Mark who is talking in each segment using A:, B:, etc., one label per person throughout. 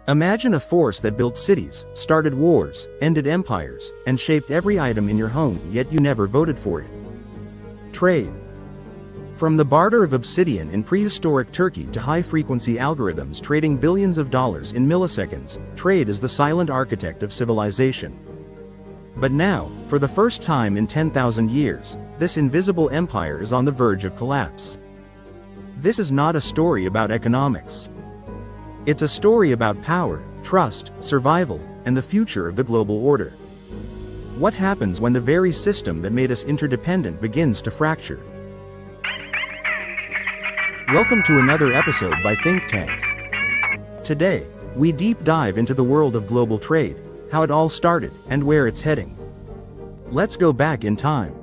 A: Imagine a force that built cities, started wars, ended empires, and shaped every item in your home, yet you never voted for it. Trade. From the barter of obsidian in prehistoric Turkey to high-frequency algorithms trading billions of dollars in milliseconds, trade is the silent architect of civilization. But now, for the first time in 10,000 years, this invisible empire is on the verge of collapse. This is not a story about economics. It's a story about power, trust, survival, and the future of the global order. What happens when the very system that made us interdependent begins to fracture? Welcome to another episode by Think Tank. Today, we deep dive into the world of global trade, how it all started, and where it's heading. Let's go back in time.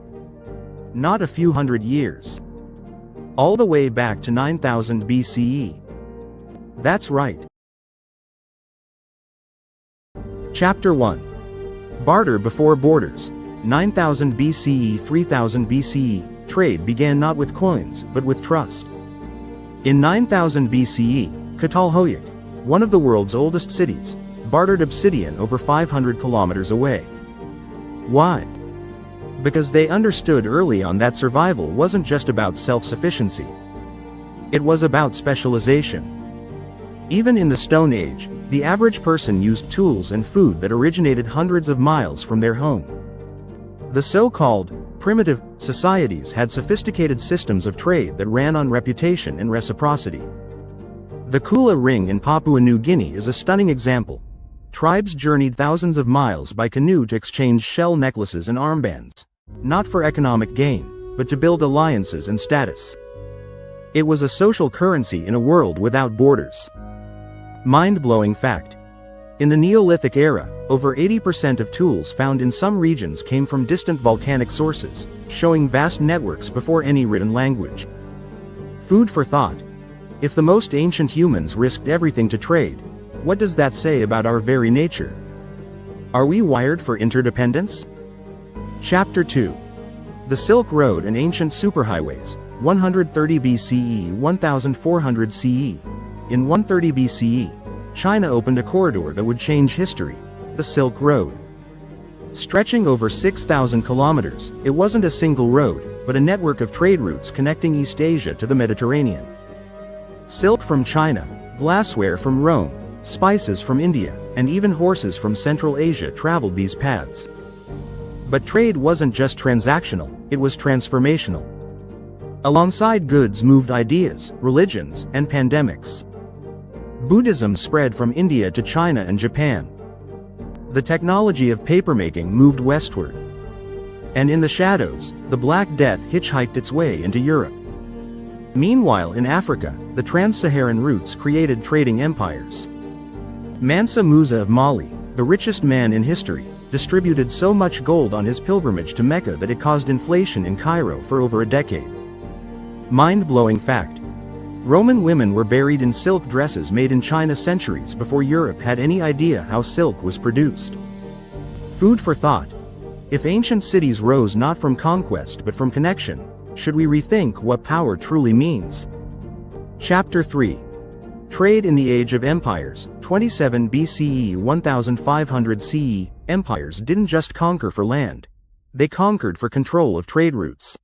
A: Not a few hundred years. All the way back to 9000 BCE. That's right. Chapter 1. Barter before borders. 9000 BCE 3000 BCE, trade began not with coins, but with trust. In 9000 BCE, Çatalhöyük, one of the world's oldest cities, bartered obsidian over 500 kilometers away. Why? Because they understood early on that survival wasn't just about self-sufficiency. It was about specialization. Even in the Stone Age, the average person used tools and food that originated hundreds of miles from their home. The so-called primitive societies had sophisticated systems of trade that ran on reputation and reciprocity. The Kula Ring in Papua New Guinea is a stunning example. Tribes journeyed thousands of miles by canoe to exchange shell necklaces and armbands, not for economic gain, but to build alliances and status. It was a social currency in a world without borders. Mind-blowing fact. In the Neolithic era, over 80% of tools found in some regions came from distant volcanic sources, showing vast networks before any written language. Food for thought. If the most ancient humans risked everything to trade, what does that say about our very nature? Are we wired for interdependence? Chapter 2. The Silk Road and Ancient Superhighways, 130 BCE 1400 CE. In 130 BCE, China opened a corridor that would change history, the Silk Road. Stretching over 6,000 kilometers, it wasn't a single road, but a network of trade routes connecting East Asia to the Mediterranean. Silk from China, glassware from Rome, spices from India, and even horses from Central Asia traveled these paths. But trade wasn't just transactional, it was transformational. Alongside goods moved ideas, religions, and pandemics. Buddhism spread from India to China and Japan. The technology of papermaking moved westward. And in the shadows, the Black Death hitchhiked its way into Europe. Meanwhile in Africa, the trans-Saharan routes created trading empires. Mansa Musa of Mali, the richest man in history, distributed so much gold on his pilgrimage to Mecca that it caused inflation in Cairo for over a decade. Mind-blowing fact. Roman women were buried in silk dresses made in China centuries before Europe had any idea how silk was produced. Food for thought. If ancient cities rose not from conquest but from connection, should we rethink what power truly means? Chapter 3. Trade in the Age of Empires, 27 BCE 1500 CE, empires didn't just conquer for land. They conquered for control of trade routes.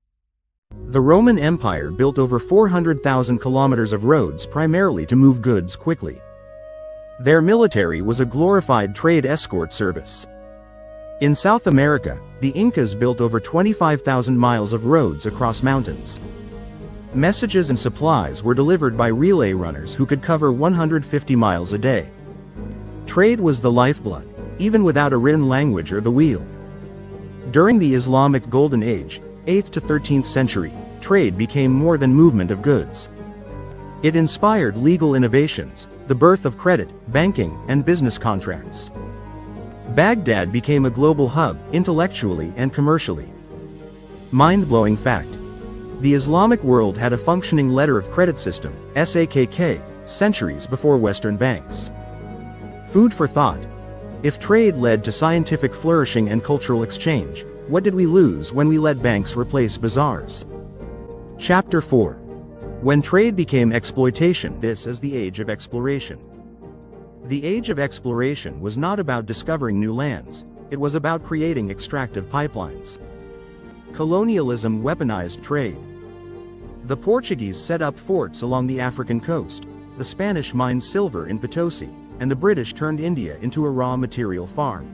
A: The Roman Empire built over 400,000 kilometers of roads primarily to move goods quickly. Their military was a glorified trade escort service. In South America, the Incas built over 25,000 miles of roads across mountains. Messages and supplies were delivered by relay runners who could cover 150 miles a day. Trade was the lifeblood, even without a written language or the wheel. During the Islamic Golden Age, 8th to 13th century, trade became more than movement of goods. It inspired legal innovations, the birth of credit, banking, and business contracts. Baghdad became a global hub, intellectually and commercially. Mind-blowing fact. The Islamic world had a functioning letter of credit system, SAKK, centuries before Western banks. Food for thought. If trade led to scientific flourishing and cultural exchange, what did we lose when we let banks replace bazaars? Chapter 4. When trade became exploitation, this is the age of exploration. The age of exploration was not about discovering new lands, it was about creating extractive pipelines. Colonialism weaponized trade. The Portuguese set up forts along the African coast, the Spanish mined silver in Potosi, and the British turned India into a raw material farm.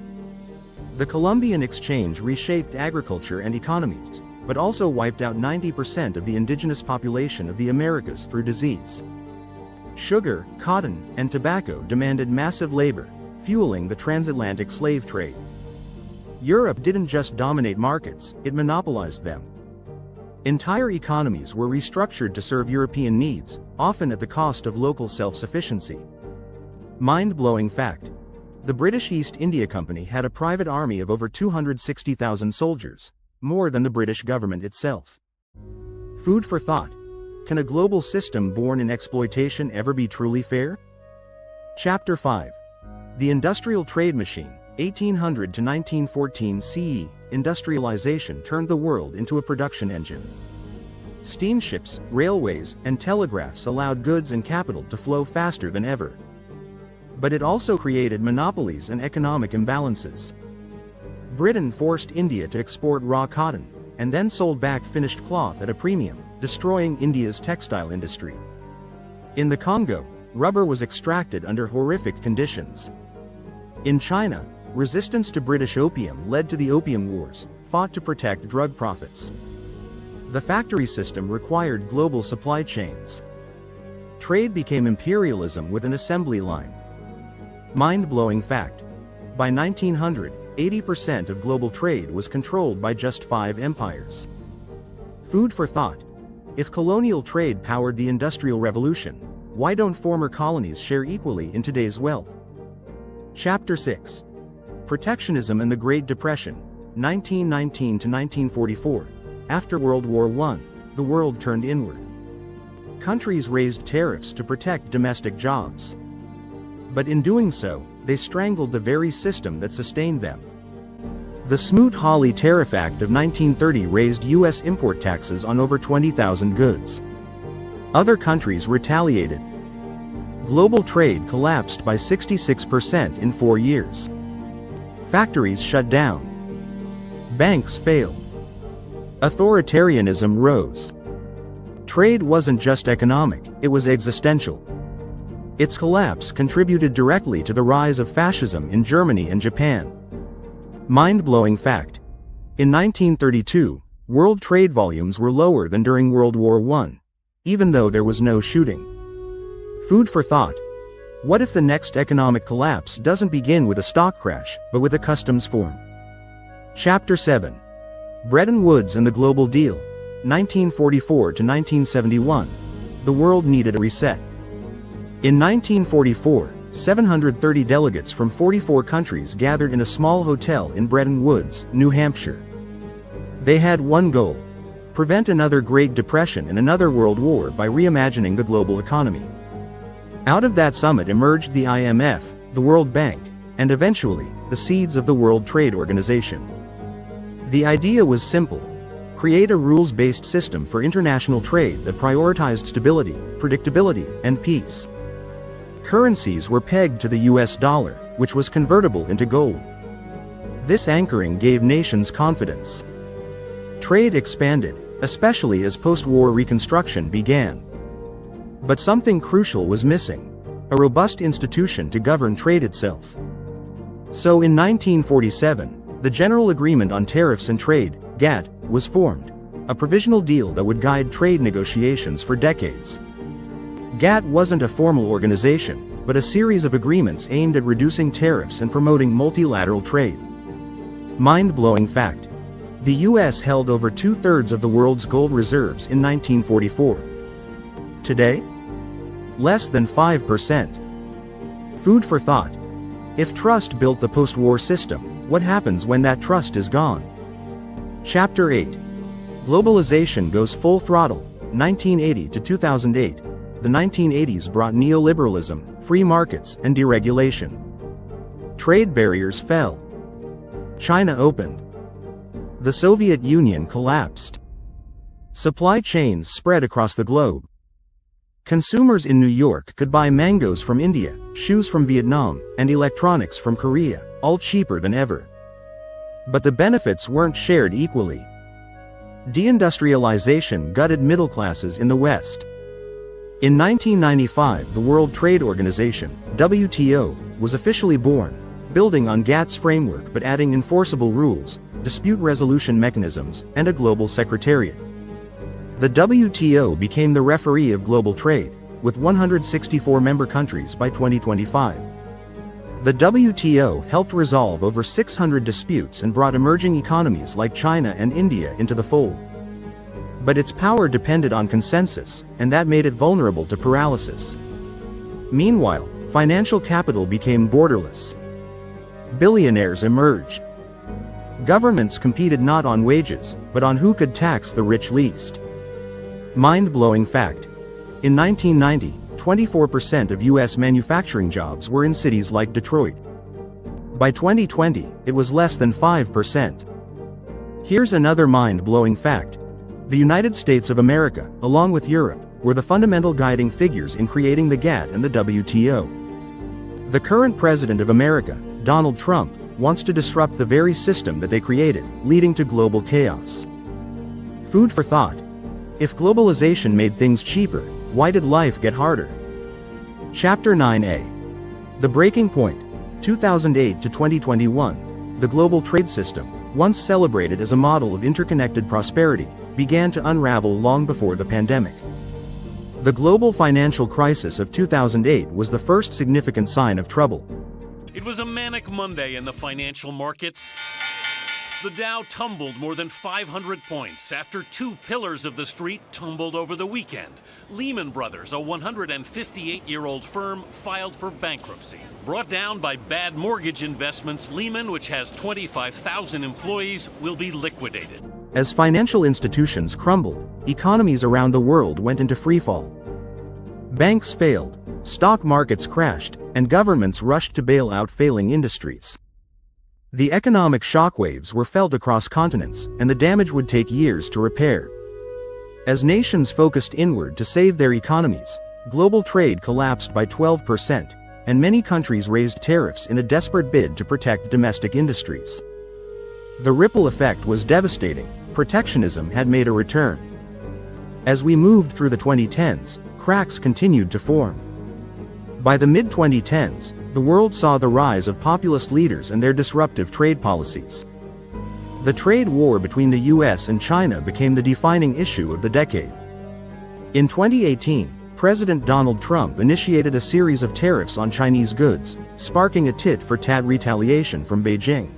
A: The Columbian Exchange reshaped agriculture and economies, but also wiped out 90% of the indigenous population of the Americas through disease. Sugar, cotton, and tobacco demanded massive labor, fueling the transatlantic slave trade. Europe didn't just dominate markets, it monopolized them. Entire economies were restructured to serve European needs, often at the cost of local self-sufficiency. Mind-blowing fact. The British East India Company had a private army of over 260,000 soldiers, more than the British government itself. Food for thought. Can a global system born in exploitation ever be truly fair? Chapter 5. The Industrial Trade Machine, 1800 to 1914 CE. Industrialization turned the world into a production engine. Steamships, railways, and telegraphs allowed goods and capital to flow faster than ever. But it also created monopolies and economic imbalances. Britain forced India to export raw cotton, and then sold back finished cloth at a premium, destroying India's textile industry. In the Congo, rubber was extracted under horrific conditions. In China, resistance to British opium led to the Opium Wars, fought to protect drug profits. The factory system required global supply chains. Trade became imperialism with an assembly line. Mind-blowing fact. By 1900, 80% of global trade was controlled by just 5 empires. Food for thought. If colonial trade powered the Industrial Revolution, why don't former colonies share equally in today's wealth? Chapter 6. Protectionism and the Great Depression, 1919 to 1944. After World War I, the world turned inward. Countries raised tariffs to protect domestic jobs. But in doing so, they strangled the very system that sustained them. The Smoot-Hawley Tariff Act of 1930 raised U.S. import taxes on over 20,000 goods. Other countries retaliated. Global trade collapsed by 66% in 4 years. Factories shut down. Banks failed. Authoritarianism rose. Trade wasn't just economic, it was existential. Its collapse contributed directly to the rise of fascism in Germany and Japan. Mind-blowing fact. In 1932, world trade volumes were lower than during World War I, even though there was no shooting. Food for thought. What if the next economic collapse doesn't begin with a stock crash, but with a customs form? Chapter 7. Bretton Woods and the Global Deal, 1944 to 1971. The world needed a reset. In 1944, 730 delegates from 44 countries gathered in a small hotel in Bretton Woods, New Hampshire. They had one goal: prevent another Great Depression and another World War by reimagining the global economy. Out of that summit emerged the IMF, the World Bank, and eventually, the seeds of the World Trade Organization. The idea was simple: create a rules-based system for international trade that prioritized stability, predictability, and peace. Currencies were pegged to the US dollar, which was convertible into gold. This anchoring gave nations confidence. Trade expanded, especially as post-war reconstruction began. But something crucial was missing: a robust institution to govern trade itself. So in 1947, the General Agreement on Tariffs and Trade, GATT, was formed, a provisional deal that would guide trade negotiations for decades. GATT wasn't a formal organization, but a series of agreements aimed at reducing tariffs and promoting multilateral trade. Mind-blowing fact. The US held over 2/3 of the world's gold reserves in 1944. Today? Less than 5%. Food for thought. If trust built the post-war system, what happens when that trust is gone? Chapter 8. Globalization goes full throttle, 1980 to 2008. The 1980s brought neoliberalism, free markets, and deregulation. Trade barriers fell. China opened. The Soviet Union collapsed. Supply chains spread across the globe. Consumers in New York could buy mangoes from India, shoes from Vietnam, and electronics from Korea, all cheaper than ever. But the benefits weren't shared equally. Deindustrialization gutted middle classes in the West. In 1995, the World Trade Organization, WTO, was officially born, building on GATT's framework but adding enforceable rules, dispute resolution mechanisms, and a global secretariat. The WTO became the referee of global trade, with 164 member countries by 2025. The WTO helped resolve over 600 disputes and brought emerging economies like China and India into the fold. But its power depended on consensus, and that made it vulnerable to paralysis. Meanwhile, financial capital became borderless. Billionaires emerged. Governments competed not on wages, but on who could tax the rich least. Mind-blowing fact. In 1990, 24% of U.S. manufacturing jobs were in cities like Detroit. By 2020, it was less than 5%. Here's another mind-blowing fact. The United States of America, along with Europe, were the fundamental guiding figures in creating the GATT and the WTO. The current president of America, Donald Trump, wants to disrupt the very system that they created, leading to global chaos. Food for thought. If globalization made things cheaper, why did life get harder? Chapter 9a. The Breaking Point, 2008 to 2021. The global trade system, once celebrated as a model of interconnected prosperity, began to unravel long before the pandemic. The global financial crisis of 2008 was the first significant sign of trouble.
B: It was a manic Monday in the financial markets. The Dow tumbled more than 500 points after two pillars of the street tumbled over the weekend. Lehman Brothers, a 158-year-old firm, filed for bankruptcy. Brought down by bad mortgage investments, Lehman, which has 25,000 employees, will be liquidated.
A: As financial institutions crumbled, economies around the world went into freefall. Banks failed, stock markets crashed, and governments rushed to bail out failing industries. The economic shockwaves were felt across continents, and the damage would take years to repair. As nations focused inward to save their economies, global trade collapsed by 12%, and many countries raised tariffs in a desperate bid to protect domestic industries. The ripple effect was devastating. Protectionism had made a return. As we moved through the 2010s, cracks continued to form. By the mid-2010s, the world saw the rise of populist leaders and their disruptive trade policies. The trade war between the US and China became the defining issue of the decade. In 2018, President Donald Trump initiated a series of tariffs on Chinese goods, sparking a tit-for-tat retaliation from Beijing.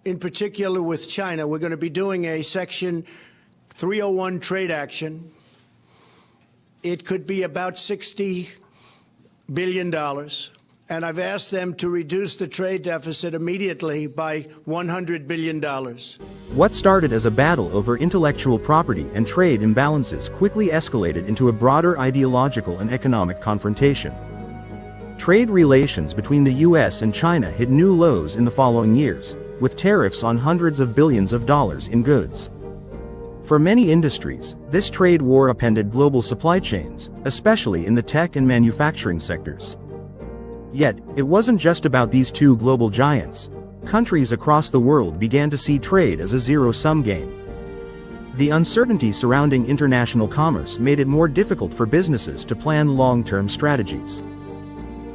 C: In particular with China, we're going to be doing a Section 301 trade action. It could be about $60 billion. And I've asked them to reduce the trade deficit immediately by $100 billion.
A: What started as a battle over intellectual property and trade imbalances quickly escalated into a broader ideological and economic confrontation. Trade relations between the US and China hit new lows in the following years, with tariffs on hundreds of billions of dollars in goods. For many industries, this trade war upended global supply chains, especially in the tech and manufacturing sectors. Yet, it wasn't just about these two global giants. Countries across the world began to see trade as a zero-sum game. The uncertainty surrounding international commerce made it more difficult for businesses to plan long-term strategies.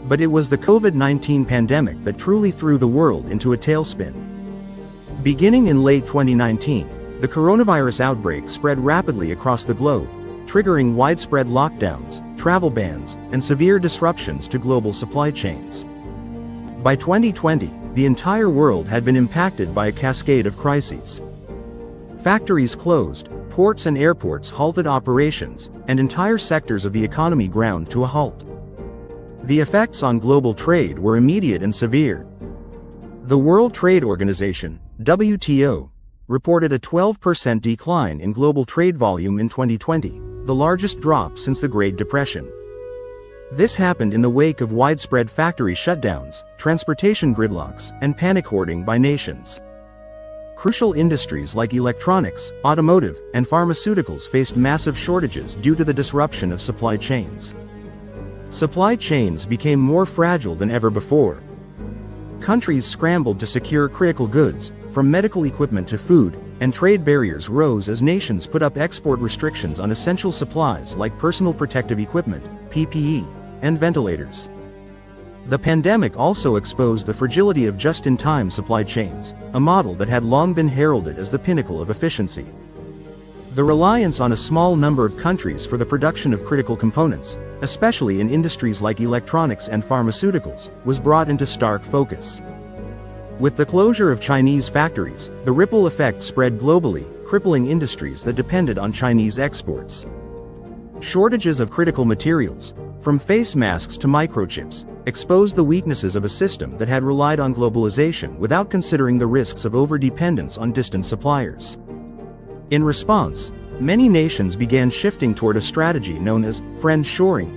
A: But it was the COVID-19 pandemic that truly threw the world into a tailspin. Beginning in late 2019, the coronavirus outbreak spread rapidly across the globe, triggering widespread lockdowns, travel bans, and severe disruptions to global supply chains. By 2020, the entire world had been impacted by a cascade of crises. Factories closed, ports and airports halted operations, and entire sectors of the economy ground to a halt. The effects on global trade were immediate and severe. The World Trade Organization, WTO, reported a 12% decline in global trade volume in 2020, the largest drop since the Great Depression. This happened in the wake of widespread factory shutdowns, transportation gridlocks, and panic hoarding by nations. crucial industries like electronics, automotive, and pharmaceuticals faced massive shortages due to the disruption of supply chains. Supply chains became more fragile than ever before. Countries scrambled to secure critical goods, from medical equipment to food, and trade barriers rose as nations put up export restrictions on essential supplies like personal protective equipment, PPE, and ventilators. The pandemic also exposed the fragility of just-in-time supply chains, a model that had long been heralded as the pinnacle of efficiency. The reliance on a small number of countries for the production of critical components, especially in industries like electronics and pharmaceuticals, was brought into stark focus. With the closure of Chinese factories, the ripple effect spread globally, crippling industries that depended on Chinese exports. Shortages of critical materials, from face masks to microchips, exposed the weaknesses of a system that had relied on globalization without considering the risks of overdependence on distant suppliers. In response, many nations began shifting toward a strategy known as friend-shoring,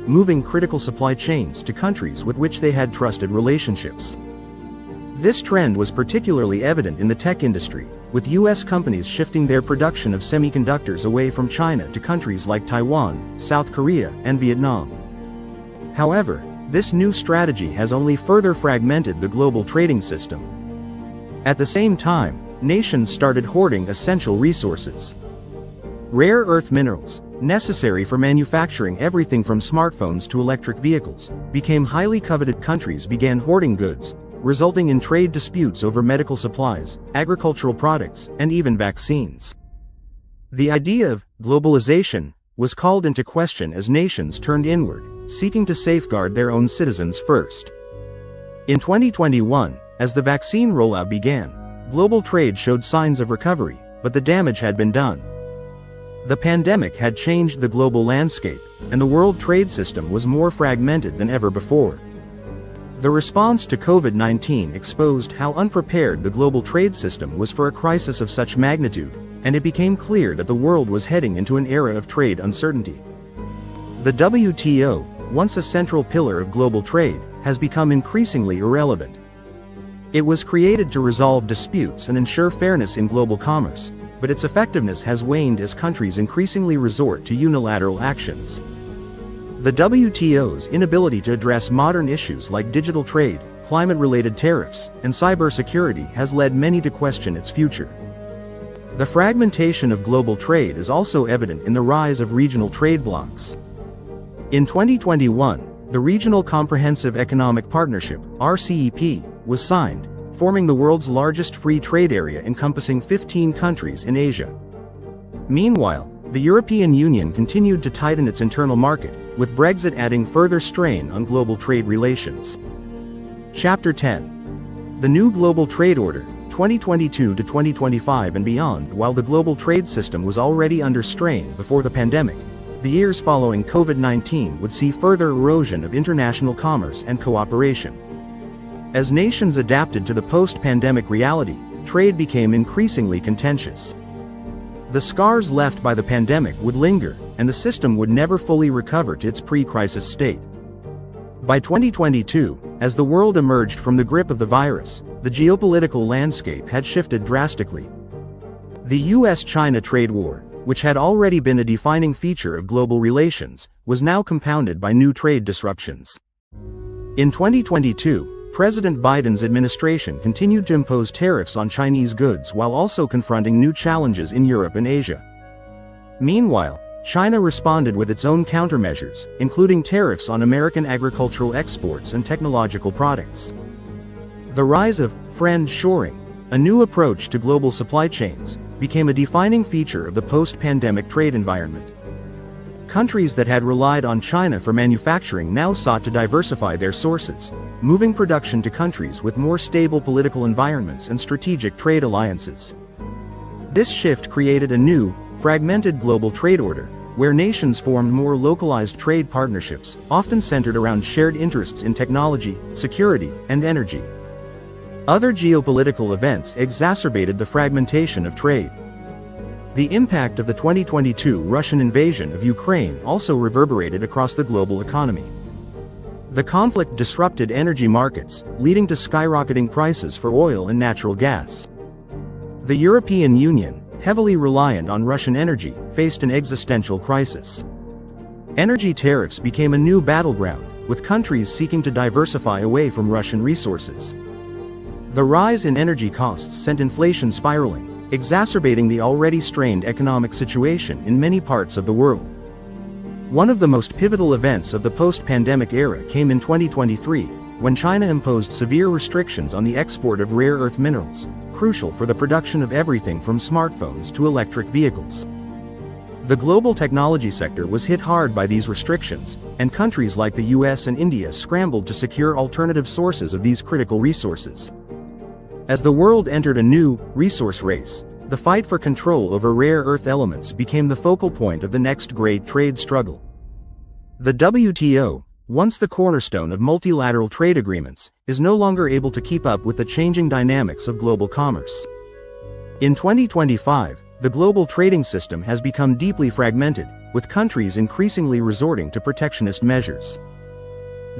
A: moving critical supply chains to countries with which they had trusted relationships. This trend was particularly evident in the tech industry, with U.S. companies shifting their production of semiconductors away from China to countries like Taiwan, South Korea, and Vietnam. However, this new strategy has only further fragmented the global trading system. At the same time, nations started hoarding essential resources. Rare earth minerals, necessary for manufacturing everything from smartphones to electric vehicles, became highly coveted. Countries began hoarding goods, resulting in trade disputes over medical supplies, agricultural products, and even vaccines. The idea of globalization was called into question as nations turned inward, seeking to safeguard their own citizens first. In 2021, as the vaccine rollout began, global trade showed signs of recovery, but the damage had been done. The pandemic had changed the global landscape, and the world trade system was more fragmented than ever before. The response to COVID-19 exposed how unprepared the global trade system was for a crisis of such magnitude, and it became clear that the world was heading into an era of trade uncertainty. The WTO, once a central pillar of global trade, has become increasingly irrelevant. It was created to resolve disputes and ensure fairness in global commerce, but its effectiveness has waned as countries increasingly resort to unilateral actions. The WTO's inability to address modern issues like digital trade, climate-related tariffs, and cybersecurity has led many to question its future. The fragmentation of global trade is also evident in the rise of regional trade blocs. In 2021, the Regional Comprehensive Economic Partnership, RCEP, was signed, forming the world's largest free trade area encompassing 15 countries in Asia. Meanwhile, the European Union continued to tighten its internal market, with Brexit adding further strain on global trade relations. Chapter 10. The New Global Trade Order, 2022 to 2025 and beyond. While the global trade system was already under strain before the pandemic, the years following COVID-19 would see further erosion of international commerce and cooperation. As nations adapted to the post-pandemic reality, trade became increasingly contentious. The scars left by the pandemic would linger, and the system would never fully recover to its pre-crisis state. By 2022, as the world emerged from the grip of the virus, the geopolitical landscape had shifted drastically. The US-China trade war, which had already been a defining feature of global relations, was now compounded by new trade disruptions. In 2022, President Biden's administration continued to impose tariffs on Chinese goods while also confronting new challenges in Europe and Asia. Meanwhile, China responded with its own countermeasures, including tariffs on American agricultural exports and technological products. The rise of friend-shoring, a new approach to global supply chains, became a defining feature of the post-pandemic trade environment. Countries that had relied on China for manufacturing now sought to diversify their sources, moving production to countries with more stable political environments and strategic trade alliances. This shift created a new, fragmented global trade order, where nations formed more localized trade partnerships, often centered around shared interests in technology, security, and energy. Other geopolitical events exacerbated the fragmentation of trade. The impact of the 2022 Russian invasion of Ukraine also reverberated across the global economy. The conflict disrupted energy markets, leading to skyrocketing prices for oil and natural gas. The European Union, heavily reliant on Russian energy, faced an existential crisis. Energy tariffs became a new battleground, with countries seeking to diversify away from Russian resources. The rise in energy costs sent inflation spiraling, exacerbating the already strained economic situation in many parts of the world. One of the most pivotal events of the post-pandemic era came in 2023, when China imposed severe restrictions on the export of rare earth minerals, crucial for the production of everything from smartphones to electric vehicles. The global technology sector was hit hard by these restrictions, and countries like the US and India scrambled to secure alternative sources of these critical resources. As the world entered a new, resource race, the fight for control over rare earth elements became the focal point of the next great trade struggle. The WTO, once the cornerstone of multilateral trade agreements, is no longer able to keep up with the changing dynamics of global commerce. In 2025, the global trading system has become deeply fragmented, with countries increasingly resorting to protectionist measures.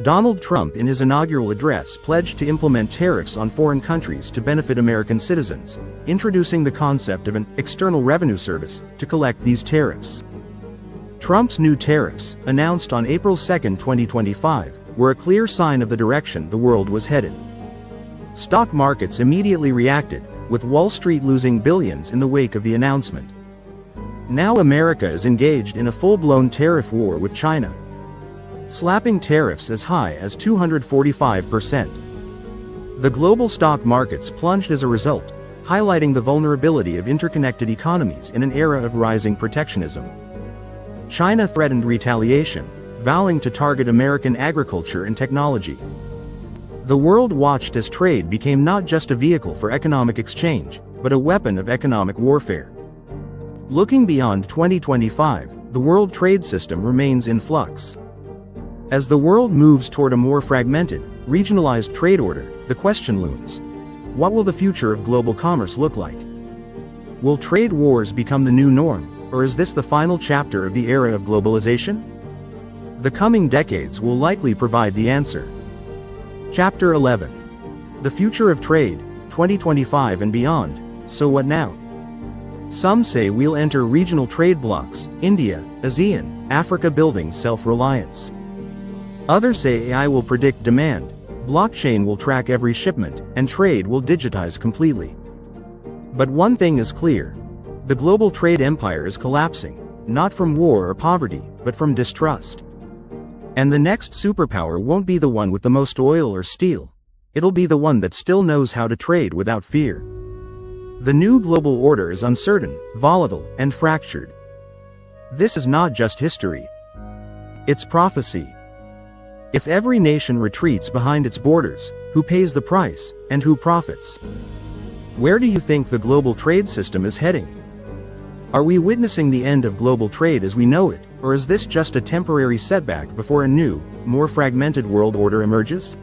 A: Donald Trump in his inaugural address pledged to implement tariffs on foreign countries to benefit American citizens, introducing the concept of an external revenue service to collect these tariffs. Trump's new tariffs, announced on April 2, 2025, were a clear sign of the direction the world was headed. Stock markets immediately reacted, with Wall Street losing billions in the wake of the announcement. Now America is engaged in a full-blown tariff war with China, slapping tariffs as high as 245%. The global stock markets plunged as a result, highlighting the vulnerability of interconnected economies in an era of rising protectionism. China threatened retaliation, vowing to target American agriculture and technology. The world watched as trade became not just a vehicle for economic exchange, but a weapon of economic warfare. Looking beyond 2025, the world trade system remains in flux. As the world moves toward a more fragmented, regionalized trade order, the question looms: what will the future of global commerce look like? Will trade wars become the new norm, or is this the final chapter of the era of globalization? The coming decades will likely provide the answer. Chapter 11. The Future of Trade, 2025 and Beyond. So what now? Some say we'll enter regional trade blocs, India, ASEAN, Africa building self-reliance. Others say AI will predict demand, blockchain will track every shipment, and trade will digitize completely. But one thing is clear: the global trade empire is collapsing, not from war or poverty, but from distrust. And the next superpower won't be the one with the most oil or steel. It'll be the one that still knows how to trade without fear. The new global order is uncertain, volatile, and fractured. This is not just history. It's prophecy. If every nation retreats behind its borders, who pays the price, and who profits? Where do you think the global trade system is heading? Are we witnessing the end of global trade as we know it, or is this just a temporary setback before a new, more fragmented world order emerges?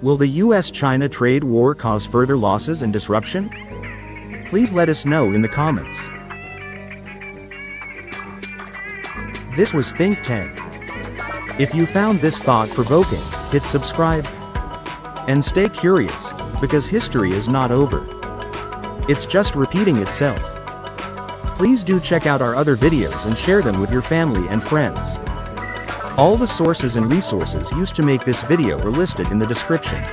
A: Will the US-China trade war cause further losses and disruption? Please let us know in the comments. This was Think Tank. If you found this thought-provoking, hit subscribe. And stay curious, because history is not over. It's just repeating itself. Please do check out our other videos and share them with your family and friends. All the sources and resources used to make this video are listed in the description.